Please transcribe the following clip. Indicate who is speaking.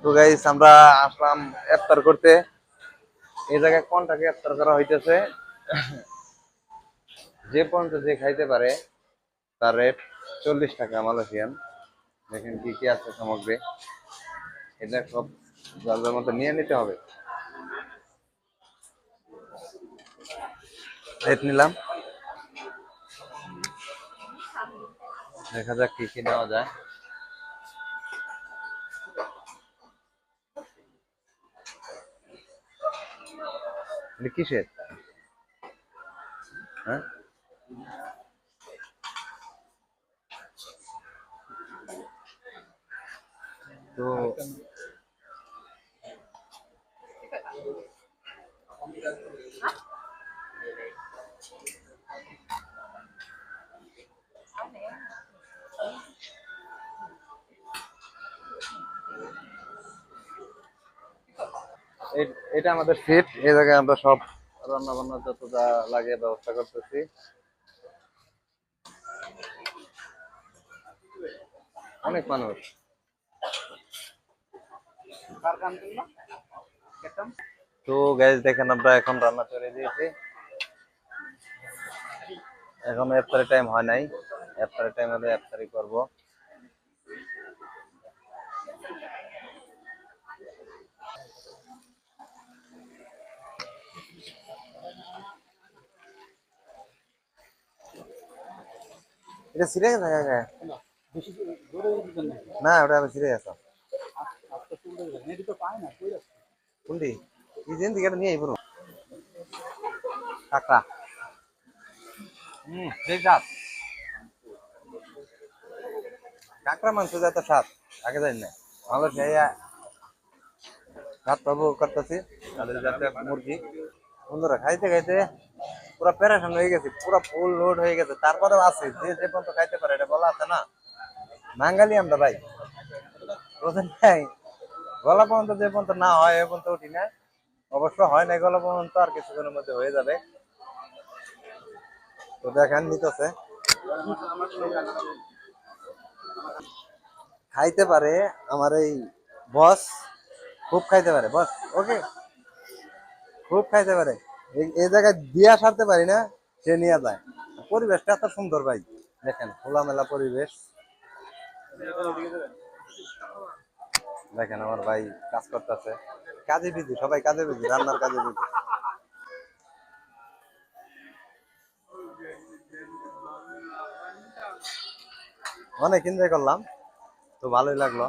Speaker 1: তো গাইস আমরা আসলাম ইফতার করতে। এই জায়গায় কোনটাকে ইফতার করা হইতেছে, যে পর্যন্ত যে খাইতে পারে তার রেট 40 টাকা মালয়েশিয়ান। দেখেন কি কি আছে সামগ্রী, এটা সব যার মতো নিয়ে নিতে হবে। রেট নিলাম, দেখা যাক কি কি নেওয়া যায়। এটা কিসের? হ্যাঁ, তো এটা আমাদের সিট। এই জায়গায় আমরা সব রান্না বান্না যত যা লাগে ব্যবস্থা করতেছি। অনেক মানুষ। তো গ্যাস দেখেন, আমরা এখন রান্না করে দিয়েছি। এখন ইফতারি টাইম হয় নাই, ইফতারি টাইম হলে ইফতারি করবো। এটা ছিঁড়ে গেছে কাকা? না, ওটা আবার ছিঁড়ে গেছে। কোনটি? এই যে দিকে নিয়ে আইবো কাকা। সেই স্বাদ কাঁকড়া মাংস যত স্বাদ আগে জানি না। ভালো সেই ভাত পাবো করতেছি। তাদের যাতে মুরগি বন্ধুরা খাইতে খাইতে পুরো প্যারেশান হয়ে গেছে, পুরো ফুল লোড হয়ে গেছে। তারপরেও আছে যে যে পর্যন্ত খাইতে পারে, এটা বলা আছে না, বাঙালি আমরা ভাই, বুঝেন নাই? গলা পর্যন্ত যে পর্যন্ত না হয় এ পর্যন্ত উঠি না। অবশ্য হয় না গলা পর্যন্ত, আর কিছুক্ষণের মধ্যে হয়ে যাবে। তো দেখেন নিতেছে, খাইতে পারে আমার এই বস, খুব খাইতে পারে বস। ওকে, খুব খাইতে পারে। এই জায়গায় দিয়া সারতে পারি না, সে নিয়ে যায়। পরিবেশটা এত সুন্দর ভাই, দেখেন খোলামেলা পরিবেশ। দেখেন আমার ভাই কাজ করতেছে, কাজে বিজি, সবাই কাজে বিজি, রান্নার কাজে বিজি। অনেক এনজয় করলাম, তো ভালোই লাগলো।